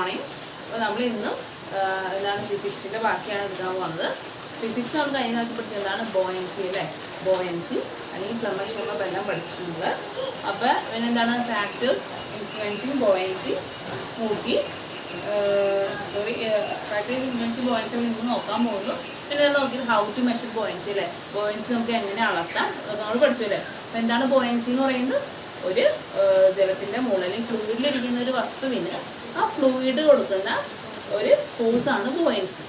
Morning. അപ്പോൾ നമ്മൾ ഇന്നും എന്താണ് ഫിസിക്സിൻ്റെ ബാക്കിയാണ് എടുക്കാൻ പോകുന്നത്. ഫിസിക്സ് നമ്മൾ കഴിഞ്ഞാൽ പഠിച്ചതാണ് ബോയൻസി അല്ലേ, ബോയൻസി അല്ലെങ്കിൽ പ്ലമഷെല്ലാം എല്ലാം പഠിച്ചിട്ടുണ്ട്. അപ്പോൾ പിന്നെന്താണ് ഫാക്ടേഴ്സ് ഇൻഫ്ലുവൻസിങ് ബോയൻസി നോക്കി, ഫാക്ടേഴ്സ് ഇൻഫ്ലുവൻസിങ് ബോയൻസി ഇന്ന് നോക്കാൻ പോകുന്നു. പിന്നെ നോക്കിയത് ഹൗ ടു മെഷർ ബോയൻസി അല്ലേ, ബോയൻസി നമുക്ക് എങ്ങനെ അളക്കാം നമ്മൾ പഠിച്ചു അല്ലേ. അപ്പോൾ എന്താണ് ബോയൻസി എന്ന് പറയുന്നത്? ഒരു ജലത്തിൻ്റെ മുകളിൽ ഫ്ലൂയിഡിലിരിക്കുന്ന ഒരു വസ്തുവിന് ആ ഫ്ലൂയിഡ് കൊടുക്കുന്ന ഒരു ഫോഴ്സാണ് ബോയൻസി.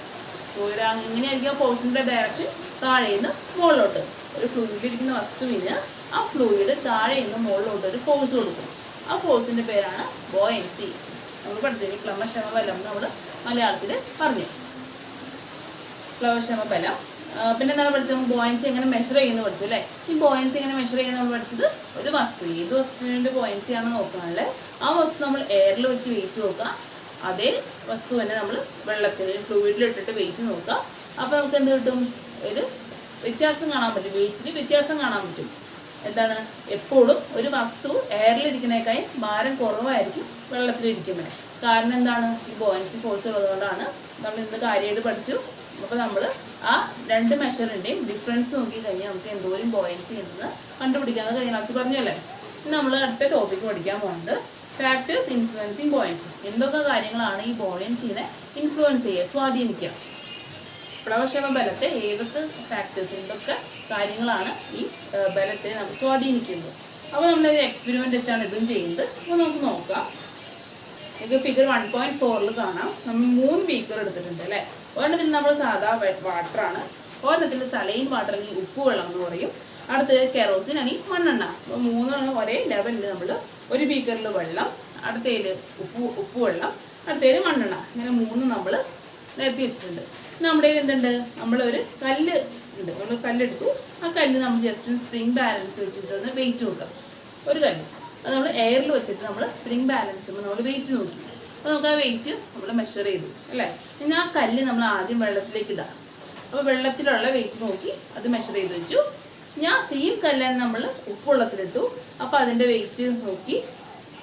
ഫ്ലൂയിഡ് എങ്ങനെയായിരിക്കും ഫോഴ്സിൻ്റെ ഡയറക്ഷൻ? താഴെ നിന്ന് മുകളിലോട്ട്. ഒരു ഫ്ലൂയിഡിലിരിക്കുന്ന വസ്തുവിന് ആ ഫ്ലൂയിഡ് താഴെ നിന്ന് മുകളിലോട്ട് ഒരു ഫോഴ്സ് കൊടുക്കും. ആ ഫോഴ്സിൻ്റെ പേരാണ് ബോയൻസി. നമ്മൾ പഠിച്ചു ക്ലമക്ഷമ ബലം നമ്മൾ മലയാളത്തിൽ പറഞ്ഞു. ക്ലമക്ഷമ ബലം. പിന്നെ എന്താണ് പഠിച്ചത്? നമുക്ക് ബോയൻസി എങ്ങനെ മെഷർ ചെയ്യുന്നത് പഠിച്ചു അല്ലേ. ഈ ബോയൻസി എങ്ങനെ മെഷർ ചെയ്യുന്നത് നമ്മൾ പഠിച്ചത്, ഒരു വസ്തു ഏത് വസ്തുവിൻ്റെ ബോയൻസിയാണ് നോക്കാനുള്ളത്. ആ വസ്തു നമ്മൾ എയറിൽ വെച്ച് വെയിറ്റ് നോക്കുക, അതേ വസ്തു തന്നെ നമ്മൾ വെള്ളത്തിൽ ഫ്ലൂയിഡിലിട്ടിട്ട് വെയിറ്റ് നോക്കുക. അപ്പോൾ നമുക്ക് എന്ത് കിട്ടും? ഒരു വ്യത്യാസം കാണാൻ പറ്റും, വെയിറ്റിൽ വ്യത്യാസം കാണാൻ പറ്റും. എന്താണ്? എപ്പോഴും ഒരു വസ്തു എയറിലിരിക്കുന്നതിനേക്കാളും ഭാരം കുറവായിരിക്കും വെള്ളത്തിലിരിക്കുമ്പോൾ. കാരണം എന്താണ്? ഈ ബോയൻസി ഫോഴ്സ് ഉള്ളതുകൊണ്ടാണ്. നമ്മൾ ഇന്ന് കാര്യമായിട്ട് പഠിച്ചു. അപ്പോൾ നമ്മൾ ആ രണ്ട് മെഷറിൻ്റെയും ഡിഫറൻസ് നോക്കി കഴിഞ്ഞാൽ നമുക്ക് എന്തോരം ബോയൻസി ഉണ്ടെന്ന് കണ്ടുപിടിക്കാമെന്ന് കഴിഞ്ഞ ക്ലാസ്സിൽ പറഞ്ഞല്ലേ. ഇന്ന് നമ്മൾ അടുത്ത ടോപ്പിക്ക് പഠിക്കാൻ പോകുന്നത് ഫാക്ടേഴ്സ് ഇൻഫ്ലുവൻസിങ് ബോയൻസി. എന്തൊക്കെ കാര്യങ്ങളാണ് ഈ ബോയൻസിനെ ഇൻഫ്ലുവൻസ് ചെയ്യുക, സ്വാധീനിക്കുക? പ്ലവക്ഷമ ബലത്തെ ഏതൊക്കെ ഫാക്ടേഴ്സ്, എന്തൊക്കെ കാര്യങ്ങളാണ് ഈ ബലത്തെ നമുക്ക് സ്വാധീനിക്കുന്നത്? അപ്പോൾ നമ്മളൊരു എക്സ്പെരിമെൻ്റ് വെച്ചാണ് ഇതും ചെയ്യുന്നത്. അപ്പോൾ നമുക്ക് നോക്കാം. നിങ്ങൾക്ക് ഫിഗർ 1.4 കാണാം. നമ്മൾ 3 ബീക്കർ എടുത്തിട്ടുണ്ട് അല്ലേ. ഒരെണ്ണത്തിൽ നമ്മൾ സാധാ വാട്ടറാണ്, ഒരെണ്ണത്തിൽ സലൈൻ വാട്ടർ അല്ലെങ്കിൽ ഉപ്പ് വെള്ളം എന്ന് പറയും, അടുത്തത് കെറോസിൻ അല്ലെങ്കിൽ മണ്ണെണ്ണ. അപ്പോൾ 3 ഒരേ ലെവലിൽ നമ്മൾ ഒരു ബീക്കറിൽ വെള്ളം, അടുത്തതിൽ ഉപ്പ് വെള്ളം, അടുത്തതിൽ മണ്ണെണ്ണ, ഇങ്ങനെ 3 നമ്മൾ നിരത്തി വെച്ചിട്ടുണ്ട്. നമ്മുടെ കയ്യിൽ എന്തുണ്ട്? നമ്മളൊരു കല്ല് ഉണ്ട്. നമ്മൾ കല്ലെടുത്തു. ആ കല്ല് നമ്മൾ ജസ്റ്റ് സ്പ്രിംഗ് ബാലൻസ് വെച്ചിട്ടൊന്ന് വെയിറ്റ് നോക്കാം. ഒരു കല്ല് അത് നമ്മൾ എയറിൽ വെച്ചിട്ട് നമ്മൾ സ്പ്രിംഗ് ബാലൻസ് ചെയ്യുമ്പോൾ നമ്മൾ വെയിറ്റ് നോക്കി. അപ്പോൾ നമുക്ക് ആ വെയിറ്റ് നമ്മൾ മെഷർ ചെയ്തു അല്ലേ. പിന്നെ ആ കല്ല് നമ്മൾ ആദ്യം വെള്ളത്തിലേക്ക് ഇടാം. അപ്പോൾ വെള്ളത്തിലുള്ള വെയിറ്റ് നോക്കി അത് മെഷർ ചെയ്ത് വെച്ചു. ഞാൻ സെയിം കല്ലാണ് നമ്മൾ ഉപ്പുവെള്ളത്തിലിട്ടു. അപ്പോൾ അതിൻ്റെ വെയിറ്റ് നോക്കി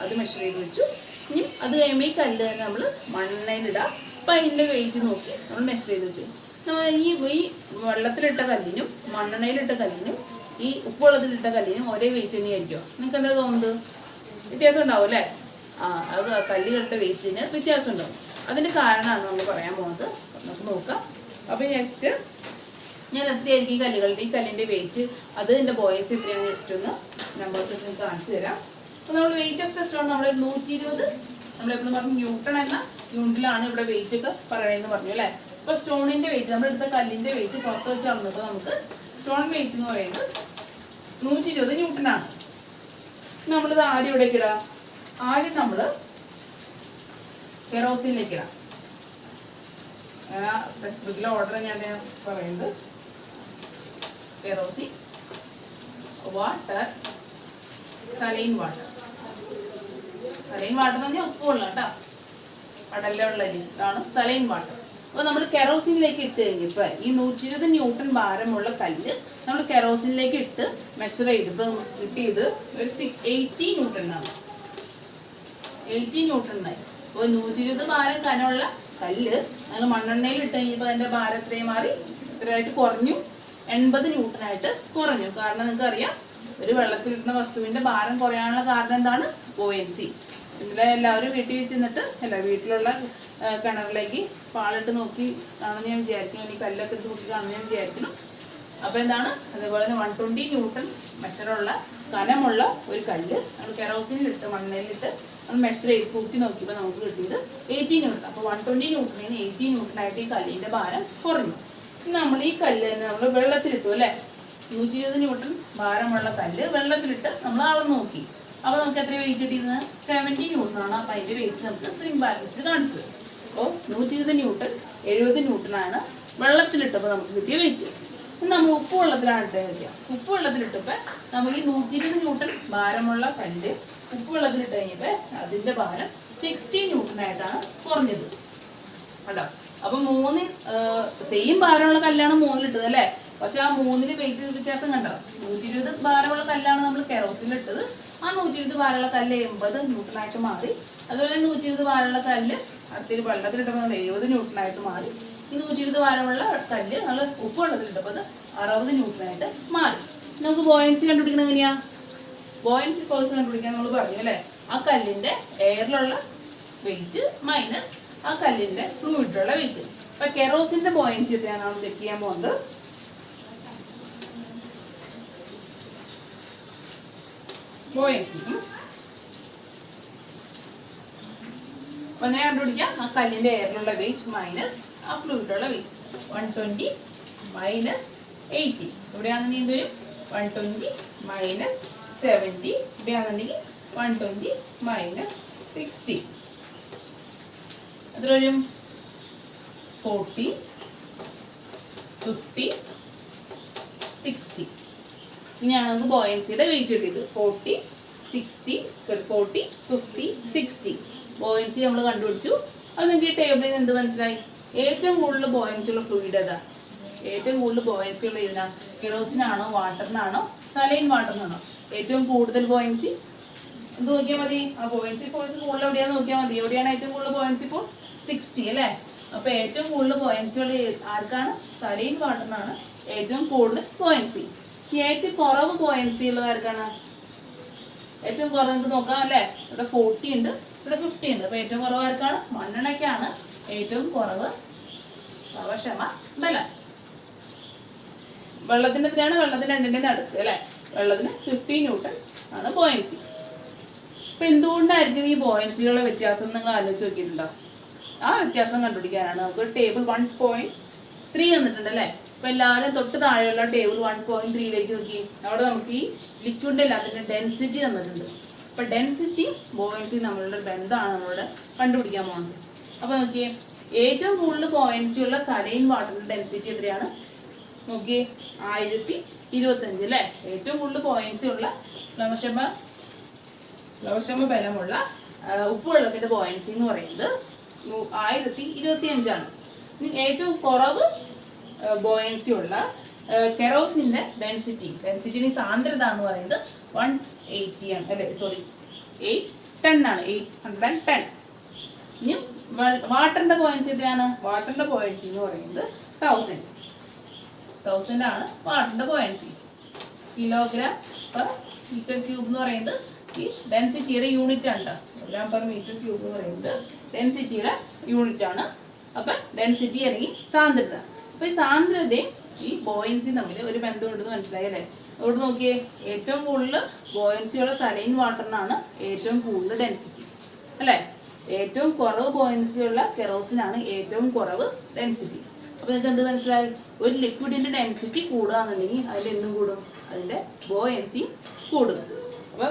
അത് മെഷർ ചെയ്ത് വെച്ചു. ഇനി അത് കഴിയുമ്പോൾ ഈ കല്ല് തന്നെ നമ്മൾ മണ്ണെണ്ണയിലിടാം. അപ്പോൾ അതിൻ്റെ വെയിറ്റ് നോക്കി നമ്മൾ മെഷർ ചെയ്ത് വെച്ചു. നമ്മൾ ഈ വെള്ളത്തിലിട്ട കല്ലിനും മണ്ണെണ്ണയിലിട്ട കല്ലിനും ഈ ഉപ്പുവെള്ളത്തിലിട്ട കല്ലിനും ഒരേ വെയിറ്റ് തന്നെയായിരിക്കുമോ? നിങ്ങൾക്ക് എന്താ തോന്നുന്നത്? വ്യത്യാസം ഉണ്ടാവും അല്ലേ. അത് കല്ലുകളുടെ വെയിറ്റിന് വ്യത്യാസം ഉണ്ടാവും. അതിൻ്റെ കാരണമാണ് നമ്മൾ പറയാൻ പോകുന്നത്. നമുക്ക് നോക്കാം. അപ്പോൾ നെക്സ്റ്റ് ഞാൻ എത്രയായിരിക്കും ഈ കല്ലുകളുടെ, ഈ കല്ലിൻ്റെ വെയിറ്റ്, അത് എൻ്റെ ബോയൻസി എത്രയാണെന്ന് ജസ്റ്റ് ഒന്ന് നമ്പേഴ്സ് നിങ്ങൾക്ക് കാണിച്ചു തരാം. അപ്പോൾ നമ്മൾ വെയിറ്റ് ഓഫ് ദ സ്റ്റോൺ നമ്മൾ 120, നമ്മളെപ്പോഴും പറഞ്ഞു ന്യൂട്ടൺ എന്ന യൂണിറ്റിലാണ് ഇവിടെ വെയിറ്റ് ഒക്കെ പറയണമെന്ന് പറഞ്ഞു അല്ലേ. ഇപ്പോൾ സ്റ്റോണിൻ്റെ വെയിറ്റ്, നമ്മളെടുത്ത കല്ലിൻ്റെ വെയിറ്റ് പുറത്ത് വെച്ച് നടന്നപ്പോൾ നമുക്ക് സ്റ്റോൺ വെയിറ്റ് എന്ന് പറയുന്നത് 120 ന്യൂട്ടനാണ്. നമ്മളിത് ആദ്യം ഇവിടേക്ക് ഇടാം. ആദ്യം നമ്മൾ കെറോസിനിലേക്ക് ഇടാം. ടെക്സ്റ്റ് ബുക്കിലെ ഓർഡർ ഞാൻ പറയുന്നത് kerosene, water, saline water. Saline water എന്ന് പറഞ്ഞാൽ ഉപ്പുവെള്ളം കേട്ടോ, കടലിലെ വെള്ളം ഇതാണ് സലൈൻ വാട്ടർ. അപ്പോൾ നമ്മൾ കെറോസിനിലേക്ക് ഇട്ട് കഴിഞ്ഞപ്പോൾ ഈ 120 ന്യൂട്ടൺ ഭാരമുള്ള കല്ല് നമ്മൾ കെറോസിനിലേക്ക് ഇട്ട് മെഷർ ചെയ്തപ്പോൾ കിട്ടിയത് ഒരു 80 ന്യൂട്ടനാണ്. 80 ന്യൂട്ടനായി. അപ്പോൾ 120 ഭാരം കനമുള്ള കല്ല് നമ്മൾ മണ്ണെണ്ണയിൽ ഇട്ട് കഴിഞ്ഞപ്പോൾ അതിൻ്റെ ഭാരം എത്രയും മാറി, എത്രയായിട്ട് കുറഞ്ഞു? 80 ന്യൂട്ടനായിട്ട് കുറഞ്ഞു. കാരണം നിങ്ങൾക്കറിയാം, ഒരു വെള്ളത്തിലിടുന്ന വസ്തുവിൻ്റെ ഭാരം കുറയാനുള്ള കാരണം എന്താണ്? ബോയൻസി. ഇതിലെ എല്ലാവരും വീട്ടിൽ വെച്ച് നിന്നിട്ട് വീട്ടിലുള്ള കിണറിലേക്ക് പാളിട്ട് നോക്കി കാണുമെന്ന് ഞാൻ വിചാരിക്കുന്നു. ഇനി കല്ലൊക്കെ എടുത്ത് നോക്കി കാണുമെന്ന് ഞാൻ വിചാരിക്കുന്നു. അപ്പോൾ എന്താണ്? അതേപോലെ തന്നെ 120 ന്യൂട്ടൺ മെഷറുള്ള കനമുള്ള ഒരു കല്ല് നമ്മൾ കെറോസിനിലിട്ട് മണ്ണെണ്ണയിലിട്ട് നമ്മൾ മെഷർ ചെയ്ത് കൂട്ടി നോക്കിയപ്പോൾ നമുക്ക് കിട്ടിയത് 80 ന്യൂട്ടൺ. അപ്പോൾ 120 ന്യൂട്ടണിൽ നിന്ന് 80 ന്യൂട്ടനായിട്ട് ഈ കല്ലിൻ്റെ ഭാരം കുറഞ്ഞു. നമ്മൾ ഈ കല്ല് തന്നെ നമ്മൾ വെള്ളത്തിലിട്ടു അല്ലേ. 120 ന്യൂട്ടൺ ഭാരമുള്ള കല്ല് വെള്ളത്തിലിട്ട് നമ്മൾ അളന്ന് നോക്കി. അപ്പോൾ നമുക്ക് എത്ര വെയിറ്റ് കിട്ടിയിരുന്നത്? 70 ന്യൂട്ടനാണ്. അപ്പോൾ അതിൻ്റെ വെയിറ്റ് നമുക്ക് സ്പ്രിംഗ് ബാലൻസിൽ കാണിച്ചത്. അപ്പോൾ 120 ന്യൂട്ടൺ 70 ന്യൂട്ടനാണ് വെള്ളത്തിലിട്ടപ്പോൾ നമുക്ക് കിട്ടിയ വെയിറ്റ്. നമ്മൾ ഉപ്പ് വെള്ളത്തിലാണ് ഇട്ട് കഴിക്കുക. ഉപ്പ് വെള്ളത്തിലിട്ടപ്പോൾ നമുക്ക് ഈ 120 ന്യൂട്ടൺ ഭാരമുള്ള കല്ല് ഉപ്പ് വെള്ളത്തിലിട്ട് കഴിഞ്ഞപ്പോൾ അതിൻ്റെ ഭാരം 60 ന്യൂട്ടനായിട്ടാണ് കുറഞ്ഞത് കേട്ടോ. അപ്പോൾ 3 സെയിം ഭാരമുള്ള കല്ലാണ് 3-ലിട്ടത് അല്ലേ. പക്ഷെ ആ 3-ന് വെയിറ്റ് വ്യത്യാസം കണ്ടോ? 120 ഭാരമുള്ള കല്ലാണ് നമ്മൾ കെറോസിനിലിട്ടത്. ആ 120 ഭാരമുള്ള കല്ല് 80 ന്യൂട്ടനായിട്ട് മാറി. അതുപോലെ 120 ഭാരമുള്ള കല്ല് അടുത്തൊരു വെള്ളത്തിലിട്ടപ്പോൾ 70 ന്യൂട്ടനായിട്ട് മാറി. ഈ 120 ഭാരമുള്ള കല്ല് നമ്മൾ ഉപ്പ് വെള്ളത്തിലിട്ടപ്പോൾ അത് 60 ന്യൂട്ടനായിട്ട് മാറി. നമുക്ക് ബോയൻസി കണ്ടുപിടിക്കുന്നത് എങ്ങനെയാ? ബോയൻസി ഫോഴ്സ് കണ്ടുപിടിക്കാൻ നമ്മൾ പറഞ്ഞു അല്ലേ? ആ കല്ലിൻ്റെ എയറിലുള്ള വെയിറ്റ് മൈനസ് ആ കല്ലിൻ്റെ ഫ്ലൂയിഡിലുള്ള വെയിറ്റ്. അപ്പം കെറോസിൻ്റെ ബോയൻസി എത്രയാണ് നമ്മൾ ചെക്ക് ചെയ്യാൻ പോകുന്നത്. ബോയൻസി അപ്പം എങ്ങനെ കണ്ടുപിടിക്കാം? ആ കല്ലിൻ്റെ എയറിലുള്ള വെയിറ്റ് മൈനസ് ആ ഫ്ലൂയിഡിലുള്ള വെയിറ്റ്. 120 മൈനസ് 80 ഇവിടെയാണെന്നുണ്ടെങ്കിൽ എന്ത് വരും? 120 മൈനസ് 70 ഇവിടെയാണെന്നുണ്ടെങ്കിൽ 120 മൈനസ് 60 എത്ര വരും? 40 50 60. ഇനിയാണ് നമുക്ക് ബോയൻസിയുടെ വെയിറ്റ് കിട്ടിയത്. 40 50 60 ബോയൻസി നമ്മൾ കണ്ടുപിടിച്ചു. അത് നിങ്ങൾക്ക് ഈ ടേബിളിൽ നിന്ന് എന്ത് മനസ്സിലായി? ഏറ്റവും കൂടുതൽ ബോയൻസി ഉള്ള ഫ്ലൂയിഡ് ഏതാ? ഏറ്റവും കൂടുതൽ ബോയൻസി ഉള്ള ഇതിനാണ് കെറോസിനാണോ വാട്ടറിനാണോ സലൈൻ വാട്ടറിനാണോ? ഏറ്റവും കൂടുതൽ ബോയൻസി എന്ത് നോക്കിയാൽ മതി? ആ ബോയൻസി ഫോഴ്സ് കൂടുതൽ എവിടെയാന്ന് നോക്കിയാൽ മതി. എവിടെയാണ് ഏറ്റവും കൂടുതൽ ബോയൻസി ഫോഴ്സ്? 60 അല്ലേ? അപ്പോൾ ഏറ്റവും കൂടുതൽ ബോയൻസി ഉള്ള ആർക്കാണ്? സലൈൻ വാട്ടറിനാണ് ഏറ്റവും കൂടുതൽ ബോയൻസി. ഏറ്റവും കുറവ് ബോയൻസി ഉള്ള ആർക്കാണ്? ഏറ്റവും കുറവ് നമുക്ക് നോക്കാം അല്ലേ? ഇവിടെ 40 ഉണ്ട്, ഇവിടെ 50 ഉണ്ട്. അപ്പോൾ ഏറ്റവും കുറവ് ആർക്കാണ്? മണ്ണെണ്ണയ്ക്കാണ് ഏറ്റവും കുറവ് അവക്ഷമ ബലം. വെള്ളത്തിൻ്റെ എത്രയാണ്? വെള്ളത്തിന് രണ്ടിൻ്റെ നടുക്ക് അല്ലേ? വെള്ളത്തിന് 50 ന്യൂട്ടൺ ആണ് ബോയൻസി. അപ്പം എന്തുകൊണ്ടായിരിക്കും ഈ ബോയൻസിയുള്ള വ്യത്യാസം നിങ്ങൾ ആലോചിച്ച് നോക്കിയിട്ടുണ്ടോ? ആ വ്യത്യാസം കണ്ടുപിടിക്കാനാണ് നമുക്ക് ടേബിൾ 1.3 തന്നിട്ടുണ്ട് അല്ലേ? അപ്പം എല്ലാവരും തൊട്ട് താഴെയുള്ള ടേബിൾ 1.3ലേക്ക് നോക്കി. അവിടെ നമുക്ക് ഈ ലിക്വിഡിൻ്റെ എല്ലാത്തിൻ്റെ ഡെൻസിറ്റി തന്നിട്ടുണ്ട്. അപ്പം ഡെൻസിറ്റി ബോയൻസി നമ്മളുടെ ബന്ധമാണ് നമ്മളിവിടെ കണ്ടുപിടിക്കാൻ പോകുന്നത്. അപ്പോൾ നോക്കിയേ, ഏറ്റവും കൂടുതൽ ബോയൻസി ഉള്ള സലൈൻ വാട്ടറിൻ്റെ ഡെൻസിറ്റി എത്രയാണ്? നോക്കിയേ, 1025 അല്ലേ? ഏറ്റവും കൂടുതൽ ബോയൻസി ഉള്ള ലവക്ഷമ ബലമുള്ള ഉപ്പുവെള്ളത്തിൻ്റെ ബോയൻസി എന്ന് പറയുന്നത് 1025 ആണ്. ഏറ്റവും കുറവ് ബോയൻസി ഉള്ള കെറോസിൻ്റെ ഡെൻസിറ്റി സാന്ദ്രത എന്ന് പറയുന്നത് 180 ആണ് അല്ലേ? സോറി 810 ആണ്. 810. ഇനി വാട്ടറിൻ്റെ ബോയൻസി എത്രയാണ്? വാട്ടറിൻ്റെ ബോയൻസി എന്ന് പറയുന്നത് 1000 ആണ് വാട്ടറിൻ്റെ buoyancy. Kilogram per metre cube എന്ന് പറയുന്നത് ഈ ഡെൻസിറ്റിയുടെ യൂണിറ്റ് ആണ്. കിലോഗ്രാം പെർ മീറ്റർ ക്യൂബ് എന്ന് പറയുന്നത് ഡെൻസിറ്റിയുടെ യൂണിറ്റ് ആണ്. അപ്പം ഡെൻസിറ്റി അല്ലെങ്കിൽ സാന്ദ്രത. അപ്പോൾ ഈ സാന്ദ്രതയും ഈ ബോയൻസിയും തമ്മിൽ ഒരു ബന്ധമുണ്ടെന്ന് മനസ്സിലായി അല്ലേ? അതുകൊണ്ട് നോക്കിയേ, ഏറ്റവും കൂടുതൽ ബോയൻസിയുള്ള സലൈൻ വാട്ടറിനാണ് ഏറ്റവും കൂടുതൽ ഡെൻസിറ്റി അല്ലേ? ഏറ്റവും കുറവ് ബോയൻസിയുള്ള കെറോസിനാണ് ഏറ്റവും കുറവ് ഡെൻസിറ്റി. അപ്പോൾ നിങ്ങൾക്ക് എന്ത് മനസ്സിലായി? ഒരു ലിക്വിഡിൻ്റെ ഡെൻസിറ്റി കൂടുകയാണെന്നുണ്ടെങ്കിൽ അതിലെന്തും കൂടും? അതിൻ്റെ ബോയൻസി കൂടും. അപ്പോൾ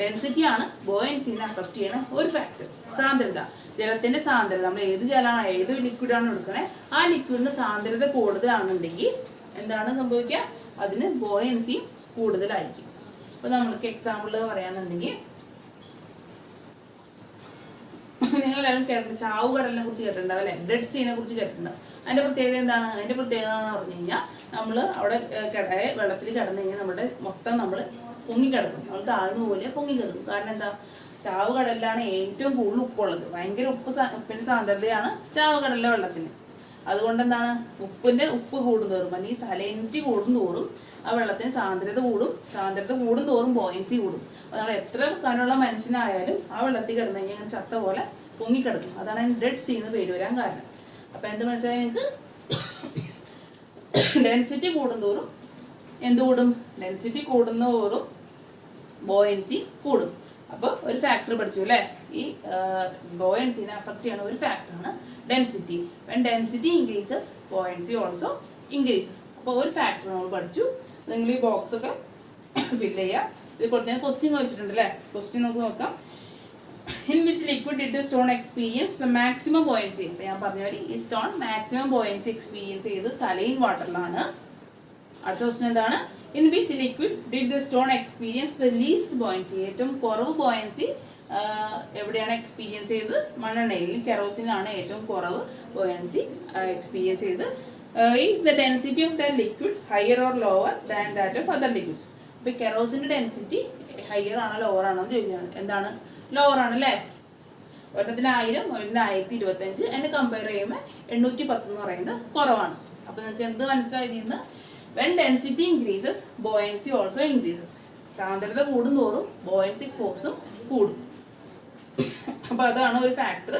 ഡെൻസിറ്റിയാണ് ബോയൻസിനെ അഫക്റ്റ് ചെയ്യുന്ന ഒരു ഫാക്ടർ. സാന്ദ്രത, ജലത്തിൻ്റെ സാന്ദ്രത, നമ്മൾ ഏത് ജലമാണ് ഏത് ലിക്വിഡാണ് എടുക്കണേ ആ ലിക്വിഡിന് സാന്ദ്രത കൂടുതലാണെന്നുണ്ടെങ്കിൽ എന്താണ് സംഭവിക്കുക? അതിന് ബോയൻസി കൂടുതലായിരിക്കും. അപ്പോൾ നമ്മൾക്ക് എക്സാമ്പിൾ പറയാന്നുണ്ടെങ്കിൽ, നിങ്ങളെല്ലാവരും കേട്ടിട്ടുണ്ട് ചാവുകടലിനെ കുറിച്ച് കേട്ടിട്ടുണ്ടാവും അല്ലേ? ഡെഡ് സീനെ കുറിച്ച് കേട്ടിട്ടുണ്ടാവും. അതിൻ്റെ പ്രത്യേകത എന്താണ്? അതിൻ്റെ പ്രത്യേകത എന്ന് പറഞ്ഞു കഴിഞ്ഞാൽ നമ്മൾ അവിടെ വെള്ളത്തിൽ കിടന്നു കഴിഞ്ഞാൽ നമ്മൾ പൊങ്ങിക്കിടക്കും. നമ്മൾ താഴ്ന്നു പോലെ പൊങ്ങിക്കിടക്കും. കാരണം എന്താ? ചാവുകടലിലാണ് ഏറ്റവും കൂടുതൽ ഉപ്പുള്ളത്. ഭയങ്കര ഉപ്പിൻ്റെ സാന്ദ്രതയാണ് ചാവുകടലിലെ വെള്ളത്തിന്. അതുകൊണ്ട് എന്താണ്? ഉപ്പ് കൂടുന്തോറും അല്ലെങ്കിൽ സലൈനിറ്റി കൂടുന്തോറും ആ വെള്ളത്തിന് സാന്ദ്രത കൂടും. സാന്ദ്രത കൂടുന്തോറും ബോയൻസി കൂടും. അപ്പോൾ നമ്മൾ എത്ര കനുള്ള മനുഷ്യനായാലും ആ വെള്ളത്തിൽ കിടന്നു കഴിഞ്ഞാൽ ഇങ്ങനെ ചത്ത പോലെ പൊങ്ങിക്കിടക്കും. അതാണ് അതിന് ഡെഡ് സീ എന്ന് പേര് വരാൻ കാരണം. അപ്പം എന്ത് മനസ്സിലായി നിങ്ങൾക്ക്? ഡെൻസിറ്റി കൂടുന്തോറും എന്ത് കൂടും? ഡെൻസിറ്റി കൂടുന്നതോറും ബോയൻസി കൂടും. അപ്പോൾ ഒരു ഫാക്ടർ പഠിച്ചു അല്ലേ? ഈ ബോയൻസിനെ അഫക്റ്റ് ചെയ്യുന്ന ഒരു ഫാക്ടറാണ് ഡെൻസിറ്റി. When density increases buoyancy also increases. അപ്പോൾ ഒരു ഫാക്ടർ നമ്മൾ പഠിച്ചു. നിങ്ങൾ ഈ ബോക്സൊക്കെ ഫില്ല് ചെയ്യുക. ഇത് കുറച്ച് ക്വസ്റ്റ്യൻ ചോദിച്ചിട്ടുണ്ട് അല്ലേ? ക്വസ്റ്റ്യൻ നമുക്ക് നോക്കാം. In which liquid did the stone experience the maximum buoyancy? അപ്പോൾ ഞാൻ പറഞ്ഞ പോലെ ഈ സ്റ്റോൺ മാക്സിമം ബോയൻസി എക്സ്പീരിയൻസ് ചെയ്ത് സലൈൻ വാട്ടറിലാണ്. അടുത്ത ക്വസ്റ്റ്യൻ എന്താണ്? In which liquid did the stone experience the least buoyancy? ഏറ്റവും കുറവ് ബോയൻസി എവിടെയാണ് എക്സ്പീരിയൻസ് ചെയ്തത്? മണ്ണെണ്ണയിൽ, കെറോസിനാണ് ഏറ്റവും കുറവ് ബോയൻസി എക്സ്പീരിയൻസ് ചെയ്ത്. Is the density of the liquid higher or lower than that of other liquids? അപ്പോൾ കെറോസിൻ്റെ ഡെൻസിറ്റി ഹയർ ആണോ ലോവർ ആണോ എന്ന് ചോദിച്ചാൽ എന്താണ്? ലോവർ ആണ് അല്ലേ? ഒരെണ്ണത്തിന് 1000, ഒരെണ്ണത്തിന് 1025. അതിനെ കമ്പയർ ചെയ്യുമ്പോൾ 810 എന്ന് പറയുന്നത് കുറവാണ്. അപ്പോൾ നിങ്ങൾക്ക് എന്ത് മനസ്സിലായിരുന്നു? When density increases buoyancy also increases. സാന്ദ്രത കൂടുന്തോറും ബോയൻസി ഫോഴ്സും കൂടും. അപ്പോൾ അതാണ് ഒരു ഫാക്ടർ,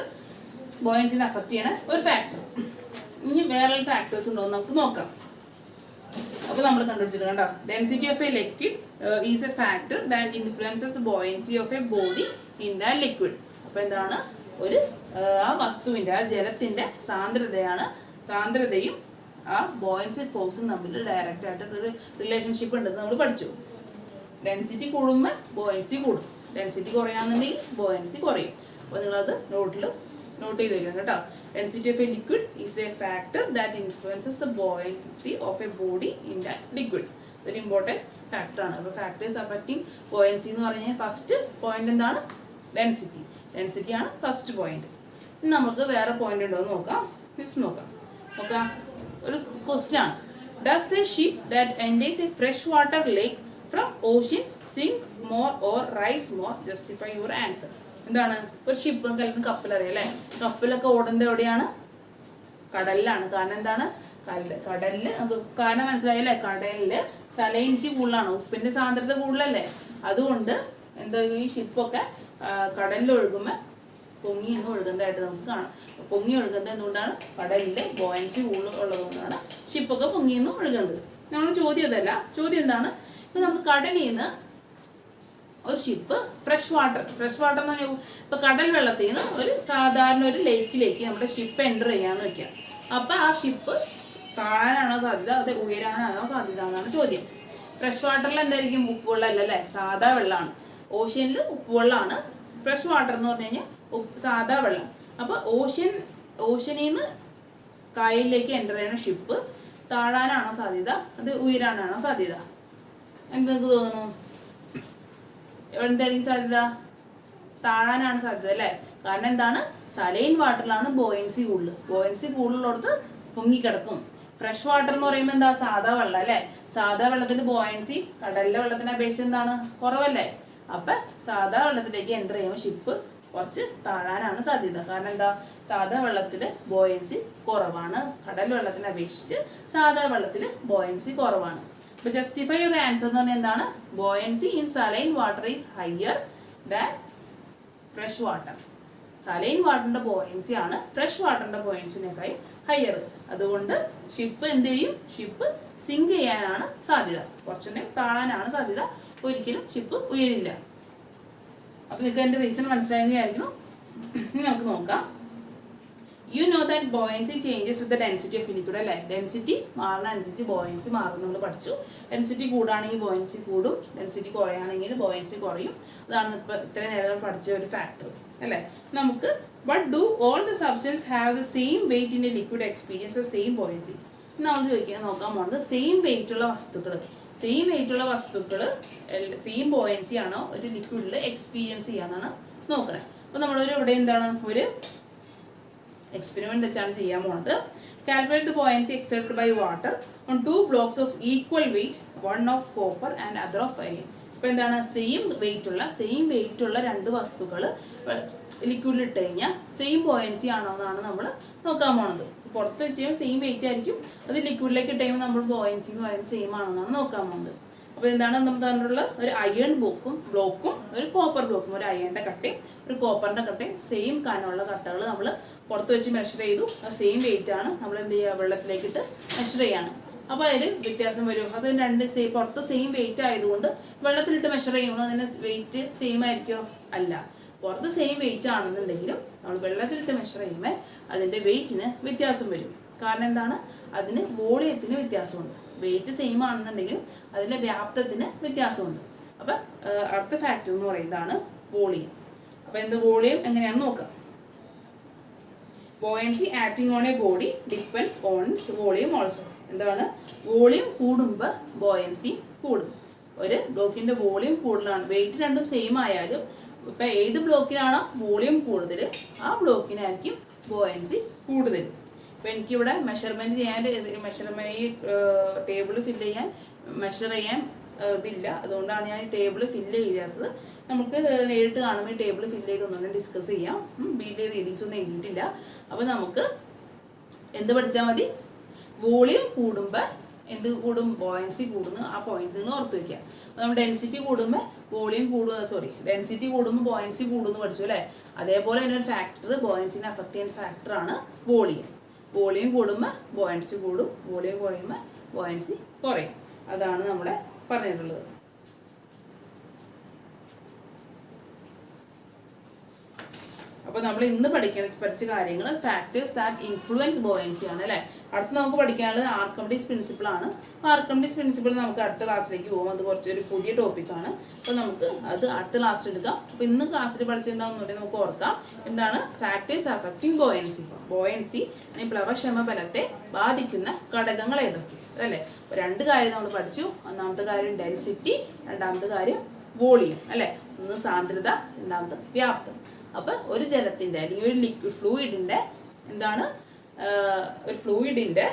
ബോയൻസിനെ അഫക്റ്റ് ചെയ്യണ ഒരു ഫാക്ടർ. ഇനി വേറെ ഫാക്ടേഴ്സ് ഉണ്ടോ എന്ന് നമുക്ക് നോക്കാം. അപ്പോൾ നമ്മൾ കണ്ടുപിടിച്ചിട്ട് കണ്ടോ, density of a liquid is A factor that influences the buoyancy of A body in the liquid. അപ്പോൾ എന്താണ്, ഒരു ആ വസ്തുവിൻ്റെ, ആ ജലത്തിൻ്റെ സാന്ദ്രതയും ആ ബോയൻസി ഫോഴ്സും തമ്മിൽ ഡയറക്റ്റ് ആയിട്ട് ഒരു റിലേഷൻഷിപ്പ് ഉണ്ടെന്ന് നമ്മൾ പഠിച്ചു. ഡെൻസിറ്റി കൂടുമ്പോൾ ബോയൻസി കൂടും, ഡെൻസിറ്റി കുറയാന്നുണ്ടെങ്കിൽ ബോയൻസി കുറയും. അപ്പോൾ നിങ്ങളത് നോട്ട് ചെയ്ത് വയ്ക്കണം കേട്ടോ. Density of a liquid is A factor that influences the buoyancy of A body in that liquid. ഇതൊരു ഇമ്പോർട്ടൻറ്റ് ഫാക്ടറാണ്. അപ്പോൾ ഫാക്ടേഴ്സ് അഫക്റ്റിംഗ് ബോയൻസി എന്ന് പറഞ്ഞാൽ ഫസ്റ്റ് പോയിന്റ് എന്താണ്? ഡെൻസിറ്റിയാണ് ഫസ്റ്റ് പോയിന്റ്. ഇനി നമുക്ക് വേറെ പോയിന്റ് ഉണ്ടോ എന്ന് നോക്കാം. നോക്കാം. ഒരു ക്വസ്റ്റ്യൻ ആണ്. Does a ship that enters a fresh water lake from ocean sink more or rise more? Justify your answer. എന്താണ്? ഒരു ഷിപ്പ്, കപ്പലറിയാം അല്ലേ? കപ്പലൊക്കെ ഓടുന്നത് എവിടെയാണ്? കടലിലാണ്. കാരണം എന്താണ്? കടലിൽ നമുക്ക് കാരണം മനസ്സിലായല്ലേ? കടലിൽ സലൈനിറ്റി കൂടുതലാണ്, ഉപ്പിൻ്റെ സാന്ദ്രത കൂടുതലല്ലേ? അതുകൊണ്ട് എന്താ, ഈ ഷിപ്പൊക്കെ കടലിൽ ഒഴുകുമ്പോൾ പൊങ്ങി ഇന്ന് ഒഴുകുന്നതായിട്ട് നമുക്ക് കാണാം. പൊങ്ങി ഒഴുകുന്നത് എന്തുകൊണ്ടാണ്? കടലിൽ ബോയൻസി ഉള്ളതുകൊണ്ടാണ് ഷിപ്പൊക്കെ പൊങ്ങി ഇന്ന് ഒഴുകുന്നത്. നമ്മുടെ ചോദ്യം അതല്ല. ചോദ്യം എന്താണ്? ഇപ്പം നമുക്ക് കടലിൽ നിന്ന് ഒരു ഷിപ്പ് ഫ്രഷ് വാട്ടർ എന്ന് പറഞ്ഞാൽ ഇപ്പോൾ കടൽ വെള്ളത്തിൽ നിന്ന് ഒരു സാധാരണ ഒരു ലേക്കിലേക്ക് നമ്മുടെ ഷിപ്പ് എൻ്റർ ചെയ്യാന്ന് വയ്ക്കാം. അപ്പം ആ ഷിപ്പ് താഴാനാണോ സാധ്യത, അത് ഉയരാനാണോ സാധ്യത എന്നാണ് ചോദ്യം. ഫ്രഷ് വാട്ടറിൽ എന്തായിരിക്കും? ഉപ്പുവെള്ളമല്ലേ, സാധാ വെള്ളമാണ്. ഓഷ്യനിൽ ഉപ്പുവെള്ളമാണ്. ഫ്രഷ് വാട്ടർ എന്ന് പറഞ്ഞു കഴിഞ്ഞാൽ സാധാ വെള്ളം. അപ്പോൾ ഓഷ്യനിൽ നിന്ന് കായലിലേക്ക് എൻ്റർ ചെയ്യുന്ന ഷിപ്പ് താഴാനാണോ സാധ്യത, അത് ഉയരാനാണോ സാധ്യത? എന്തെനിക്ക് തോന്നുന്നു? എന്തായിരിക്കും സാധ്യത? താഴാനാണ് സാധ്യത അല്ലേ? കാരണം എന്താണ്? സലൈൻ വാട്ടറിലാണ് ബോയൻസി കൂടുതലുള്ളത് പൊങ്ങിക്കിടക്കും. ഫ്രഷ് വാട്ടർ എന്ന് പറയുമ്പോൾ എന്താ? സാധാ വെള്ളം അല്ലേ? സാധാ വെള്ളത്തിന്റെ ബോയൻസി കടലിലെ വെള്ളത്തിനെ അപേക്ഷിച്ച് എന്താണ്? കുറവല്ലേ? അപ്പം സാധാ വെള്ളത്തിലേക്ക് എൻ്റർ ചെയ്യുമ്പോൾ ഷിപ്പ് കുറച്ച് താഴാനാണ് സാധ്യത. കാരണം എന്താ? സാധാ വെള്ളത്തിൽ ബോയൻസി കുറവാണ്. കടൽ വെള്ളത്തിനെ അപേക്ഷിച്ച് സാധാ വെള്ളത്തിൽ ബോയൻസി കുറവാണ്. അപ്പോൾ ജസ്റ്റിഫൈ യുവർ ആൻസർ എന്ന് പറഞ്ഞാൽ എന്താണ്? Buoyancy in saline water is higher than fresh water. Saline വാട്ടറിൻ്റെ ബോയൻസി ആണ് ഫ്രഷ് വാട്ടറിൻ്റെ ബോയൻസിനേക്കാളും ഹയർ. അതുകൊണ്ട് ഷിപ്പ് എന്ത് ചെയ്യും? ഷിപ്പ് സിങ്ക് ചെയ്യാനാണ് സാധ്യത, കുറച്ചുകൂടെ താഴാനാണ് സാധ്യത. ഒരിക്കലും ഷിപ്പ് ഉയരില്ല. അപ്പോൾ നിങ്ങൾക്ക് എൻ്റെ റീസൺ മനസ്സിലാകുകയായിരുന്നു. ഇനി നമുക്ക് നോക്കാം. You know that buoyancy changes with the density of liquid അല്ലേ? ഡെൻസിറ്റി മാറുന്ന അനുസരിച്ച് ബോയൻസി മാറും നമ്മൾ പഠിച്ചു. ഡെൻസിറ്റി കൂടുകയാണെങ്കിൽ ബോയൻസി കൂടും, ഡെൻസിറ്റി കുറയുകയാണെങ്കിൽ ബോയൻസി കുറയും. അതാണ് ഇപ്പോൾ ഇത്രയും നേരം പഠിച്ച ഒരു ഫാക്ടർ അല്ലേ? നമുക്ക് but do all the substance have the same wait in A liquid experience of same buoyancy? നമ്മൾ നോക്കാൻ പോകുന്നത് സെയിം വെയിറ്റുള്ള വസ്തുക്കൾ സെയിം ബോയൻസി ആണോ ഒരു ലിക്വിഡിൽ എക്സ്പീരിയൻസ് ചെയ്യാന്നാണ് നോക്കണേ. അപ്പോൾ നമ്മളൊരു ഇവിടെ എന്താണ് ഒരു എക്സ്പെരിമെന്റ് വെച്ചാണ് ചെയ്യാൻ പോകുന്നത്. Calculate the buoyancy except by water on 2 blocks of equal weight, one of copper and other of iron. ഇപ്പോൾ എന്താണ്? സെയിം വെയിറ്റുള്ള രണ്ട് വസ്തുക്കൾ ലിക്വിഡിൽ ഇട്ട് കഴിഞ്ഞാൽ സെയിം ബോയൻസി ആണോ എന്നാണ് നമ്മൾ നോക്കാൻ പോകുന്നത്. പുറത്ത് വെച്ച് കഴിയുമ്പോൾ സെയിം വെയിറ്റ് ആയിരിക്കും, അത് ലിക്വിഡിലേക്ക് ഇട്ട് കഴിയുമ്പോൾ നമ്മൾ ബോയൻസി എന്ന് പറയുന്നത് സെയിം ആണോ എന്നാണ് നോക്കാൻ പോകുന്നത്. അപ്പോൾ എന്താണ് നമ്മൾ തന്നിട്ടുള്ള ഒരു അയൺ ബ്ലോക്കും ഒരു കോപ്പർ ബ്ലോക്കും, ഒരു അയണിൻ്റെ കട്ടയും ഒരു കോപ്പറിൻ്റെ കട്ടയും സെയിം കനമുള്ള കട്ടകൾ നമ്മൾ പുറത്ത് വെച്ച് മെഷർ ചെയ്തു. ആ സെയിം വെയിറ്റ് ആണ് നമ്മൾ എന്ത് ചെയ്യുക? വെള്ളത്തിലേക്കിട്ട് മെഷർ ചെയ്യാണ്. അപ്പോൾ അതിൽ വ്യത്യാസം വരും. അത് രണ്ട് പുറത്ത് സെയിം വെയിറ്റ് ആയതുകൊണ്ട് വെള്ളത്തിലിട്ട് മെഷർ ചെയ്യുമ്പോൾ അതിൻ്റെ വെയിറ്റ് സെയിം ആയിരിക്കുമോ? അല്ല. പുറത്ത് സെയിം വെയിറ്റ് ആണെന്നുണ്ടെങ്കിലും നമ്മൾ വെള്ളത്തിലിട്ട് മെഷർ ചെയ്യുമ്പോൾ അതിൻ്റെ വെയിറ്റിന് വ്യത്യാസം വരും. കാരണം എന്താണ്? അതിന് വോളിയത്തിന് വ്യത്യാസമുണ്ട്. വെയിറ്റ് സെയിം ആണെന്നുണ്ടെങ്കിലും അതിൻ്റെ വ്യാപ്തത്തിന് വ്യത്യാസമുണ്ട്. അപ്പം അടുത്ത ഫാക്ടർ എന്ന് പറയുന്നതാണ് വോളിയം. അപ്പം വോളിയം എങ്ങനെയാണെന്ന് നോക്കാം. Buoyancy acting on A body depends on its volume also. എന്താണ്? വോളിയം കൂടുമ്പോൾ ബോയൻസി കൂടും. ഒരു ബ്ലോക്കിൻ്റെ വോളിയം കൂടുതലാണ്. വെയിറ്റ് രണ്ടും സെയിം ആയാലും ഇപ്പം ഏത് ബ്ലോക്കിനാണോ വോളിയം കൂടുതൽ ആ ബ്ലോക്കിനായിരിക്കും ബോയൻസി കൂടുതൽ. അപ്പോൾ എനിക്കിവിടെ മെഷർമെൻറ്റ് ചെയ്യാൻ ഈ ടേബിൾ മെഷർ ചെയ്യാൻ ഇതില്ല, അതുകൊണ്ടാണ് ഞാൻ ഈ ടേബിൾ ഫില്ല് ചെയ്യാത്തത്. നമുക്ക് നേരിട്ട് കാണുമ്പോൾ ഈ ടേബിൾ ഫില്ല് ചെയ്ത് ഒന്നുകൂടെ ഡിസ്കസ് ചെയ്യാം. ബിയിലെ റീഡിങ്സ് ഒന്നും എഴുതിയിട്ടില്ല. അപ്പോൾ നമുക്ക് എന്ത് പഠിച്ചാൽ മതി? വോളിയം കൂടുമ്പോൾ എന്ത് കൂടും? ബോയൻസി കൂടുന്നു. ആ പോയിന്റ് നിങ്ങൾ ഓർത്ത് വയ്ക്കുക. അപ്പോൾ നമ്മൾ ഡെൻസിറ്റി കൂടുമ്പോൾ വോളിയം ഡെൻസിറ്റി കൂടുമ്പോൾ ബോയൻസി കൂടുന്നു പഠിച്ചു അല്ലേ? അതേപോലെ തന്നെ ഒരു ഫാക്ടർ, ബോയൻസിനെ അഫക്റ്റ് ചെയ്യുന്ന ഫാക്ടറാണ് വോളിയം. വോളിയം കൂടുമ്പോൾ ബോയൻസി കൂടും, വോളിയം കുറയുമ്പോൾ ബോയൻസി കുറയും. അതാണ് നമ്മളെ പറഞ്ഞിട്ടുള്ളത്. അപ്പോൾ നമ്മൾ ഇന്ന് പഠിച്ച കാര്യങ്ങൾ ഫാക്ടേഴ്സ് ദാറ്റ് ഇൻഫ്ലുവൻസ് ബോയൻസി ആണ് അല്ലേ? അടുത്ത് നമുക്ക് പഠിക്കാനുള്ളത് ആർക്കിമിഡീസ് പ്രിൻസിപ്പിൾ ആണ്. ആർക്കിമിഡീസ് പ്രിൻസിപ്പിൾ നമുക്ക് അടുത്ത ക്ലാസ്സിലേക്ക് പോകും. അത് കുറച്ചൊരു പുതിയ ടോപ്പിക്കാണ്. അപ്പോൾ നമുക്ക് അത് അടുത്ത ക്ലാസ്സിൽ എടുക്കാം. അപ്പോൾ ഇന്ന് ക്ലാസ്സിൽ പഠിച്ചെന്താണെന്നുണ്ടെങ്കിൽ നമുക്ക് ഓർക്കാം. എന്താണ് ഫാക്ടേഴ്സ് അഫക്റ്റിംഗ് ബോയൻസി? ബോയൻസി അല്ലെങ്കിൽ പ്ലവക്ഷമ ബലത്തെ ബാധിക്കുന്ന ഘടകങ്ങൾ ഏതൊക്കെ അല്ലേ? അപ്പോൾ രണ്ട് കാര്യം നമ്മൾ പഠിച്ചു. ഒന്നാമത്തെ കാര്യം ഡെൻസിറ്റി, രണ്ടാമത്തെ കാര്യം വോളിയം അല്ലേ? ഒന്ന് സാന്ദ്രത, രണ്ടാമത്തെ വ്യാപ്തം. അപ്പോൾ ഒരു ജലത്തിൻ്റെ അല്ലെങ്കിൽ ഒരു ലിക്വിഡ് ഫ്ലൂയിഡിൻ്റെ എന്താണ് ഒരു ഫ്ലൂയിഡിൻ്റെ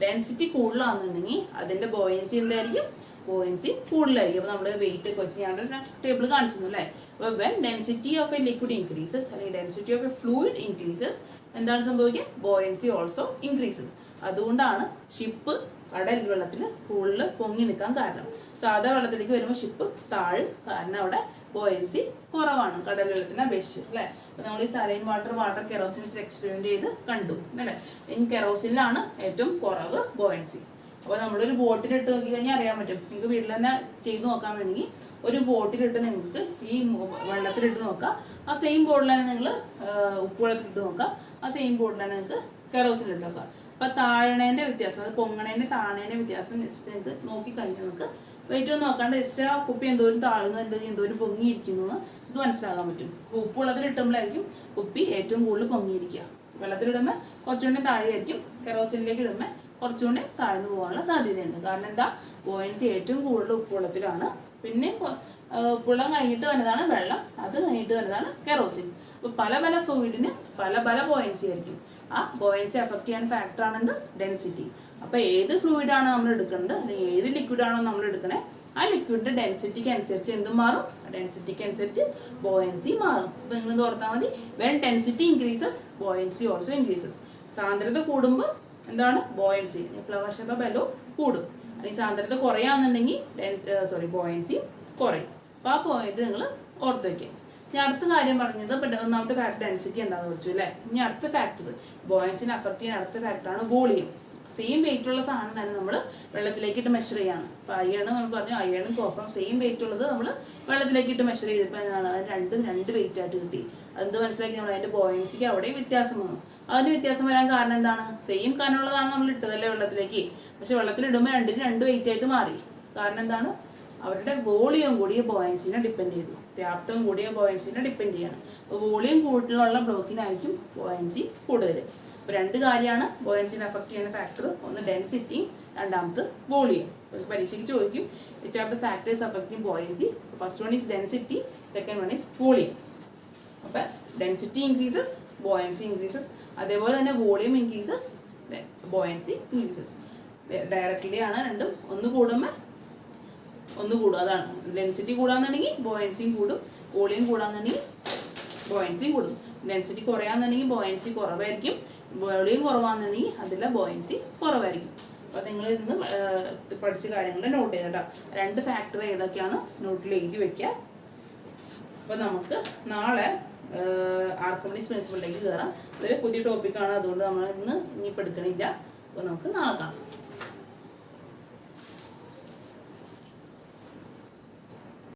ഡെൻസിറ്റി കൂടുതലാണെന്നുണ്ടെങ്കിൽ അതിൻ്റെ ബോയൻസി എന്തായിരിക്കും? ബോയൻസി കൂടുതലായിരിക്കും. അപ്പോൾ നമ്മൾ വെയിറ്റ് ഒക്കെ വെച്ച് ഞാനൊരു ടേബിൾ കാണിച്ചിരുന്നു അല്ലേ? അപ്പോൾ when density of a liquid increases അല്ലെങ്കിൽ density of a fluid increases എന്താണ് സംഭവിക്കുക? Buoyancy also increases. അതുകൊണ്ടാണ് ഷിപ്പ് കടൽ വെള്ളത്തിൽ കൂടുതൽ പൊങ്ങി നിൽക്കാൻ കാരണം. സാധാ വെള്ളത്തിലേക്ക് വരുമ്പോൾ ഷിപ്പ് താഴും, കാരണം അവിടെ ബോയൻസി കുറവാണ് കടൽ വെള്ളത്തിനെ അപേക്ഷിച്ച് അല്ലേ? അപ്പോൾ നമ്മൾ ഈ സലൈൻ വാട്ടർ കെറോസിൻ വെച്ച് എക്സ്പെരിമെൻറ്റ് ചെയ്ത് കണ്ടു അല്ലേ? ഇനി കെറോസിനിലാണ് ഏറ്റവും കുറവ് ബോയൻസി. അപ്പോൾ നമ്മളൊരു ബോട്ടിലിട്ട് നോക്കി കഴിഞ്ഞാൽ അറിയാൻ പറ്റും. നിങ്ങൾക്ക് വീട്ടിൽ തന്നെ ചെയ്ത് നോക്കാൻ വേണമെങ്കിൽ ഒരു ബോട്ടിലിട്ട് നിങ്ങൾക്ക് ഈ വെള്ളത്തിലിട്ട് നോക്കാം. ആ സെയിം ബോട്ടിലാണ് നിങ്ങൾ ഉപ്പുവെള്ളത്തിലിട്ട് നോക്കാം. ആ സെയിം ബോട്ടിലാണ് നിങ്ങൾക്ക് കെറോസിനിലിട്ട് നോക്കാം. അപ്പോൾ താഴണേൻ്റെ വ്യത്യാസം, അത് പൊങ്ങണേൻ്റെ താഴണേൻ്റെ വ്യത്യാസം ജസ്റ്റ് നിങ്ങൾക്ക് നോക്കിക്കഴിഞ്ഞാൽ നമുക്ക് വെയിറ്റ് ഒന്നും നോക്കാണ്ട് ജസ്റ്റ് ആ കുപ്പി എന്തോരം താഴ്ന്നു, എന്തോരം പൊങ്ങിയിരിക്കുന്നു എന്ന് ഇത് മനസ്സിലാക്കാൻ പറ്റും. ഉപ്പുവെള്ളത്തിൽ ഇട്ടുമ്പോഴായിരിക്കും കുപ്പി ഏറ്റവും കൂടുതൽ പൊങ്ങിയിരിക്കുക. വെള്ളത്തിലിടുമ്പോൾ കുറച്ചുകൂടി താഴെയായിരിക്കും, കെറോസിനിലേക്ക് ഇടുമ്പോൾ കുറച്ചുകൂടി താഴ്ന്നു പോകാനുള്ള സാധ്യതയുണ്ട്. കാരണം എന്താ? ബോയൻസി ഏറ്റവും കൂടുതൽ ഉപ്പുവെള്ളത്തിലാണ്. പിന്നെ ഉപ്പുവെള്ളം കഴിഞ്ഞിട്ട് വരുന്നതാണ് വെള്ളം, അത് കഴിഞ്ഞിട്ട് വരുന്നതാണ് കെറോസിൻ. അപ്പോൾ പല പല ഫ്ലൂയിഡിന് പല ബോയൻസി ആയിരിക്കും. ആ ബോയൻസി അഫക്റ്റ് ചെയ്യാൻ ഫാക്ടറാണെന്ത്? ഡെൻസിറ്റി. അപ്പോൾ ഏത് ഫ്ലൂയിഡാണ് നമ്മൾ എടുക്കുന്നത് അല്ലെങ്കിൽ ഏത് ലിക്വിഡാണോ നമ്മൾ എടുക്കണേ ആ ലിക്വിഡിൻ്റെ ഡെൻസിറ്റിക്ക് അനുസരിച്ച് എന്തും മാറും? ഡെൻസിറ്റിക്ക് അനുസരിച്ച് ബോയൻസി മാറും. അപ്പോൾ നിങ്ങൾ ഇത് ഓർത്താൽ മതി. When density increases buoyancy also increases. സാന്ദ്രത കൂടുമ്പോൾ എന്താണ്? ബോയൻസി പ്ലവക്ഷമ ബലവും കൂടും. അല്ലെങ്കിൽ സാന്ദ്രത കുറയാന്നുണ്ടെങ്കിൽ ബോയൻസി കുറയും. അപ്പോൾ ആ പോയിന്റ് നിങ്ങൾ ഓർത്ത് വയ്ക്കുക. ഞാൻ അടുത്ത കാര്യം പറഞ്ഞത് ഒന്നാമത്തെ ഫാക്ടർ ഡെൻസിറ്റി എന്താണെന്ന് വെച്ചു അല്ലേ? ഇനി അടുത്ത ഫാക്ടർ ബോയൻസിനെ അഫക്റ്റ് ചെയ്യുന്ന അടുത്ത ഫാക്ടറാണ് വോളിയം. സെയിം വെയിറ്റ് ഉള്ള സാധനം തന്നെ നമ്മൾ വെള്ളത്തിലേക്കിട്ട് മെഷർ ചെയ്യാണ്. അപ്പോൾ അയൺ നമ്മൾ പറഞ്ഞു, അയണും കോപ്പറും സെയിം വെയിറ്റ് ഉള്ളത് നമ്മൾ വെള്ളത്തിലേക്കിട്ട് മെഷർ ചെയ്തപ്പോൾ എന്താണ്? അത് രണ്ട് വെയിറ്റ് ആയിട്ട് കിട്ടി. അതെന്ത് മനസ്സിലാക്കി? നമ്മൾ അതിൻ്റെ ബോയൻസിക്ക് അവിടെയും വ്യത്യാസം വന്നു. അതിന് വ്യത്യാസം വരാൻ കാരണം എന്താണ്? സെയിം കനമുള്ളതാണ് നമ്മൾ ഇട്ടതല്ലേ വെള്ളത്തിലേക്ക്, പക്ഷെ വെള്ളത്തിലിടുമ്പോൾ രണ്ട് വെയിറ്റ് ആയിട്ട് മാറി. കാരണം എന്താണ്? അവരുടെ വോളിയം കൂടിയ ബോയൻസിനെ ഡിപ്പെൻഡ് ചെയ്തു, വ്യാപ്തം കൂടിയ ബോയൻസിനെ ഡിപ്പെൻഡ് ചെയ്യണം. അപ്പോൾ വോളിയം കൂടുതലുള്ള ബ്ലോക്കിനായിരിക്കും ബോയൻസി കൂടുതൽ. അപ്പോൾ രണ്ട് കാര്യമാണ് ബോയൻസിനെ അഫക്റ്റ് ചെയ്യുന്ന ഫാക്ടർ. ഒന്ന് ഡെൻസിറ്റി, രണ്ടാമത് വോളിയം. പരീക്ഷയ്ക്ക് ചോദിക്കും which are the factors affecting buoyancy. First one is density, second one is volume. അപ്പോൾ ഡെൻസിറ്റി ഇൻക്രീസസ്, ബോയൻസി ഇൻക്രീസസ്. അതേപോലെ തന്നെ volume increases, buoyancy increases. Directly ആണ് രണ്ടും. ഒന്ന് കൂടും. അതാണ് ഡെൻസിറ്റി കൂടാന്നുണ്ടെങ്കിൽ ബോയൻസിയും കൂടും, വോളിയം കൂടാന്നുണ്ടെങ്കിൽ ബോയൻസിയും കൂടും. ഡെൻസിറ്റി കുറയാന്നുണ്ടെങ്കിൽ ബോയൻസി കുറവായിരിക്കും, വോളിയം കുറവാണെന്നുണ്ടെങ്കിൽ അതിലെ ബോയൻസി കുറവായിരിക്കും. അപ്പോൾ നിങ്ങൾ ഇന്ന് പഠിച്ച കാര്യങ്ങൾ നോട്ട് ചെയ്യുക കേട്ടോ. രണ്ട് ഫാക്ടർ ഏതൊക്കെയാണ് നോട്ടിൽ എഴുതി വയ്ക്കുക. അപ്പോൾ നമുക്ക് നാളെ ആർക്കിമിഡീസ് പ്രിൻസിപ്പിളിലേക്ക് കയറാം. അതൊരു പുതിയ ടോപ്പിക്കാണ്, അതുകൊണ്ട് നമ്മൾ ഇനിയിപ്പോൾ എടുക്കണില്ല. അപ്പോൾ നമുക്ക് നാളെ കാണാം.